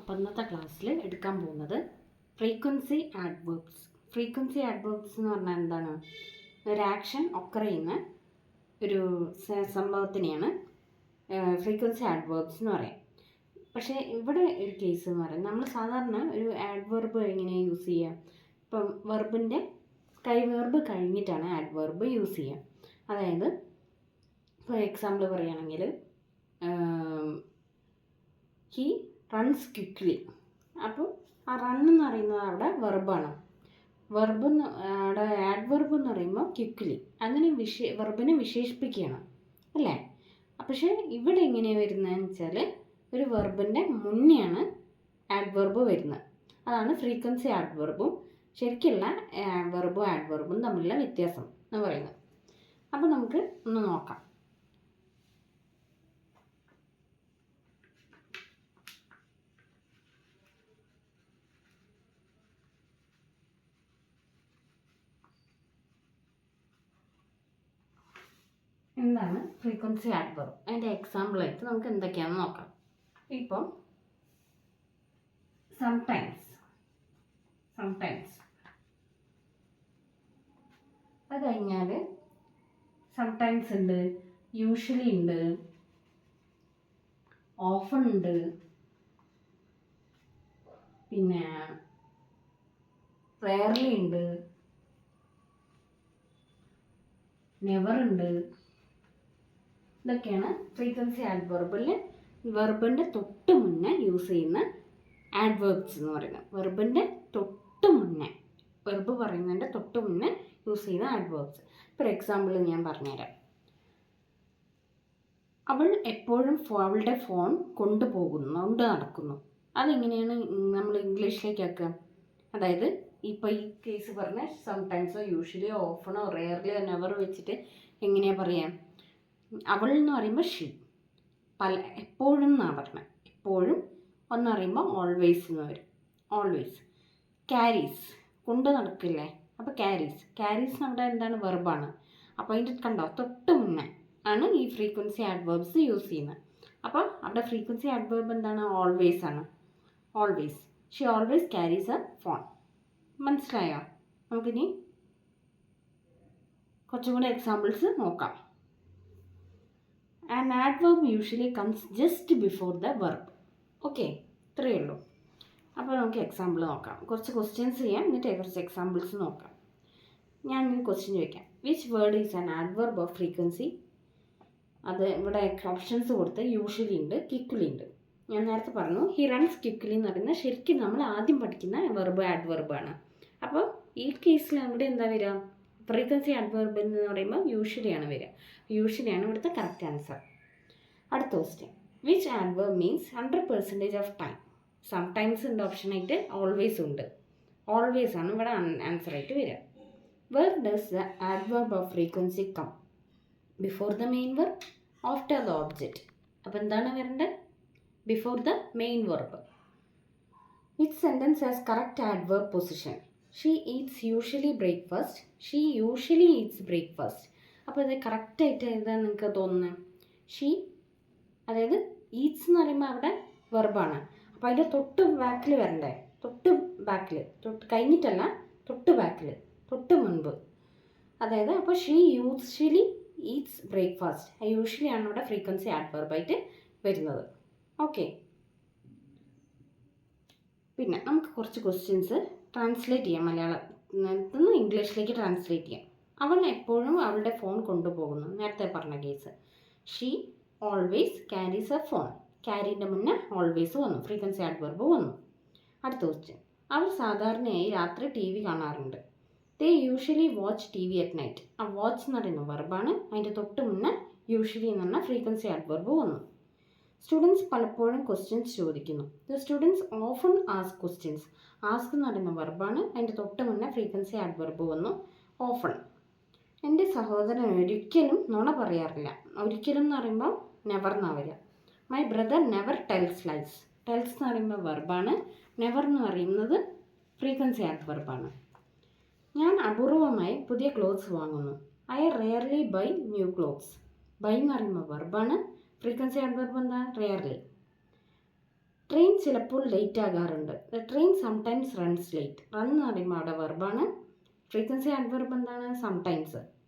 അപ്പോൾ ഇന്നത്തെ ക്ലാസ്സിൽ എടുക്കാൻ പോകുന്നത് ഫ്രീക്വൻസി ആഡ്വേർബ്സ്. ഫ്രീക്വൻസി ആഡ്വേർബ്സ് എന്ന് പറഞ്ഞാൽ എന്താണ്? ഒരു ആക്ഷൻ ഒക്കർ ചെയ്യുന്ന ഒരു സംഭവത്തിനെയാണ് ഫ്രീക്വൻസി ആഡ്വേർബ്സ് എന്ന് പറയാം. പക്ഷേ ഇവിടെ ഒരു കേസ് എന്ന് പറയുന്നത്, നമ്മൾ സാധാരണ ഒരു ആഡ്വേർബ് എങ്ങനെ യൂസ് ചെയ്യുക? ഇപ്പം വെർബ് കഴിഞ്ഞിട്ടാണ് ആഡ്വേർബ് യൂസ് ചെയ്യുക. അതായത് ഇപ്പോൾ എക്സാമ്പിൾ പറയുകയാണെങ്കിൽ ഹി റൺസ് ക്വിക്ക്ലി. അപ്പോൾ ആ റൺ എന്ന് പറയുന്നത് അവിടെ വെർബാണ്. അവിടെ ആഡ്വർബ് എന്ന് പറയുമ്പോൾ ക്വിക്ക്ലി, അങ്ങനെ വെർബിനെ വിശേഷിപ്പിക്കുകയാണ് അല്ലേ? പക്ഷേ ഇവിടെ എങ്ങനെയാണ് വരുന്നതെന്ന് വെച്ചാൽ ഒരു വെർബിൻ്റെ മുന്നെയാണ് ആഡ്വർബ് വരുന്നത്. അതാണ് ഫ്രീക്വൻസി ആഡ്വർബും ശരിക്കുള്ള വെർബും ആഡ്വർബും തമ്മിലുള്ള വ്യത്യാസം എന്ന് പറയുന്നത്. അപ്പോൾ നമുക്ക് ഒന്ന് നോക്കാം. എന്താണ് ഫ്രീക്വൻസി ആഡ്വർബ്? അതിൻ്റെ എക്സാമ്പിളായിട്ട് നമുക്ക് എന്തൊക്കെയാണെന്ന് നോക്കാം. ഇപ്പം സംടൈംസ് അത് കഴിഞ്ഞാൽ സംടൈംസ് ഉണ്ട്, യൂഷ്വലി ഉണ്ട്, ഓഫൺ ഉണ്ട്, പിന്നെ റെയർലി ഉണ്ട്, നെവർ ഉണ്ട്. ഇതൊക്കെയാണ് ഫ്രീക്വൻസി ആഡ്വർബിൽ വെർബിൻ്റെ തൊട്ട് മുന്നേ യൂസ് ചെയ്യുന്ന ആഡ്വേർബ്സ് എന്ന് പറയുന്നത്. വെർബിൻ്റെ തൊട്ട് മുന്നേ, വെർബ് പറയുന്നതിൻ്റെ തൊട്ട് മുന്നേ യൂസ് ചെയ്യുന്ന ആഡ്വേർബ്സ്. ഫോർ എക്സാമ്പിൾ ഞാൻ പറഞ്ഞുതരാം. അവൾ എപ്പോഴും അവളുടെ ഫോൺ കൊണ്ട് നടക്കുന്നു. അതെങ്ങനെയാണ് നമ്മൾ ഇംഗ്ലീഷിലേക്ക് ആക്കുക? അതായത് ഇപ്പോൾ ഈ കേസ് പറഞ്ഞ സംടൈംസോ യൂഷ്വലിയോ ഓഫണോ റെയർലിയോ നെവർ വെച്ചിട്ട് എങ്ങനെയാണ് പറയാം? അവൾ എന്ന് പറയുമ്പോൾ ഷീ, എപ്പോഴും എന്നാണ് പറഞ്ഞത്. എപ്പോഴും ഒന്ന് പറയുമ്പോൾ ഓൾവേസ് എന്ന് വരും. ഓൾവേസ്. ക്യാരീസ്, കൊണ്ട് നടക്കില്ലേ? അപ്പോൾ ക്യാരീസ് നമ്മുടെ എന്താണ്? വെർബാണ്. അപ്പോൾ അതിൻ്റെ കണ്ടോ തൊട്ട് മുന്നേ ആണ് ഈ ഫ്രീക്വൻസി ആഡ്വേർബ്സ് യൂസ് ചെയ്യുന്നത്. അപ്പോൾ അവിടെ ഫ്രീക്വൻസി ആഡ്വേർബ് എന്താണ്? ഓൾവേസ് ആണ്. Always. She always carries a phone. മനസ്സിലായോ? നമുക്കിനി കുറച്ചും കൂടെ എക്സാമ്പിൾസ് നോക്കാം. An adverb usually comes just before the verb. Okay, ഇത്രയേ ഉള്ളൂ. അപ്പോൾ നമുക്ക് എക്സാമ്പിൾ നോക്കാം. കുറച്ച് ക്വസ്റ്റ്യൻസ് ചെയ്യാം, എന്നിട്ട് കുറച്ച് എക്സാമ്പിൾസ് നോക്കാം. ഞാൻ ഒരു ക്വസ്റ്റ്യൻ ചോദിക്കാം. Which word is an adverb of frequency? അത് ഇവിടെ ഓപ്ഷൻസ് കൊടുത്ത് യൂഷ്വലി ഉണ്ട്, ക്വിക്ക്ലി ഉണ്ട്. ഞാൻ നേരത്തെ പറഞ്ഞു ഹി റൺസ് ക്വിക്ക്ലി എന്ന് പറയുന്നത് ശരിക്കും നമ്മൾ ആദ്യം പഠിക്കുന്ന വെർബ് ആഡ്വർബാണ്. അപ്പോൾ ഈ കേസിൽ ഇവിടെ എന്താ വരിക? ഫ്രീക്വൻസി ആഡ്വർബ് എന്ന് പറയുമ്പോൾ യൂഷ്വലിയാണ് വരിക. യൂഷ്വലിയാണ് ഇവിടുത്തെ കറക്റ്റ് ആൻസർ. അടുത്ത question. Which adverb means 100% of time? Sometimes ഉണ്ട് ഓപ്ഷനായിട്ട്, ഓൾവേസ് ഉണ്ട്. ഓൾവേസ് ആണ് ഇവിടെ ആൻസർ ആയിട്ട് വരിക. Where does the adverb of frequency come? Before the main verb, after the object. അപ്പോൾ എന്താണ് വരേണ്ടത്? Before the main verb. Which sentence has correct adverb position? She eats usually breakfast. She usually eats breakfast. അപ്പോൾ ഇത് കറക്റ്റായിട്ട് ഏതാണ് നിങ്ങൾക്ക് തോന്നുന്നത്? She, അതായത് ഈറ്റ്സ് എന്ന് പറയുമ്പോൾ അവിടെ വെർബാണ്. അപ്പോൾ അതിൻ്റെ തൊട്ട് ബാക്കിൽ വരണ്ടേ? തൊട്ട് കഴിഞ്ഞിട്ടല്ല, തൊട്ട് മുൻപ്. അതായത് അപ്പോൾ she usually eats breakfast. Usually ആണ് ഇവിടെ ഫ്രീക്വൻസി ആഡ്വർബായിട്ട് വരുന്നത്. ഓക്കെ, പിന്നെ നമുക്ക് കുറച്ച് ക്വസ്റ്റ്യൻസ് ട്രാൻസ്ലേറ്റ് ചെയ്യാം. മലയാളത്തിൽ നിന്ന് ഇംഗ്ലീഷിലേക്ക് ട്രാൻസ്ലേറ്റ് ചെയ്യാം. അവൾ എപ്പോഴും അവളുടെ ഫോൺ കൊണ്ടുപോകുന്നു. നേരത്തെ പറഞ്ഞ case. She always carries a phone. ക്യാരീൻ്റെ മുന്നേ ഓൾവേസ് വന്നു, ഫ്രീക്വൻസി ആഡ്വർബ് വന്നു. അടുത്ത ക്വസ്റ്റ്യൻ. അവർ സാധാരണയായി രാത്രി TV കാണാറുണ്ട്. They usually watch TV at night. ആ വാച്ച് എന്ന് പറയുന്നത് വെർബാണ്. അതിൻ്റെ തൊട്ട് മുന്നേ യൂഷ്വലി എന്ന് പറഞ്ഞാൽ ഫ്രീക്വൻസി ആഡ്വർബ് വന്നു. സ്റ്റുഡൻസ് പലപ്പോഴും ക്വസ്റ്റ്യൻസ് ചോദിക്കുന്നു. The students often ask questions. Ask എന്ന് പറയുന്ന വെർബാണ്. അതിൻ്റെ തൊട്ട് മുന്നേ ഫ്രീക്വൻസി ആഡ്വർബ് വന്നു, ഓഫൺ. എൻ്റെ സഹോദരൻ ഒരിക്കലും നുണ പറയാറില്ല. ഒരിക്കലും എന്ന് പറയുമ്പോൾ നെവർ എന്നാണ് വരിക. My brother never tells lies. Tells എന്ന് പറയുമ്പോൾ വെർബാണ്. നെവർ എന്ന് പറയുന്നത് ഫ്രീക്വൻസി ആഡ്വർബാണ്. ഞാൻ അപൂർവമായി പുതിയ ക്ലോത്ത്സ് വാങ്ങുന്നു. I rarely buy new clothes. Buy എന്ന് പറയുമ്പോൾ വെർബാണ്. ഫ്രീക്വൻസി ആഡ്വർബ് എന്താ? റെയർലി. ട്രെയിൻ ചിലപ്പോൾ ലേറ്റ് ആകാറുണ്ട്. The train sometimes runs late. Run എന്ന് പറയുമ്പോൾ അവിടെ വെർബാണ്. ഫ്രീക്വൻസി ആഡ്വർബ് എന്താണ്? സംടൈംസ്.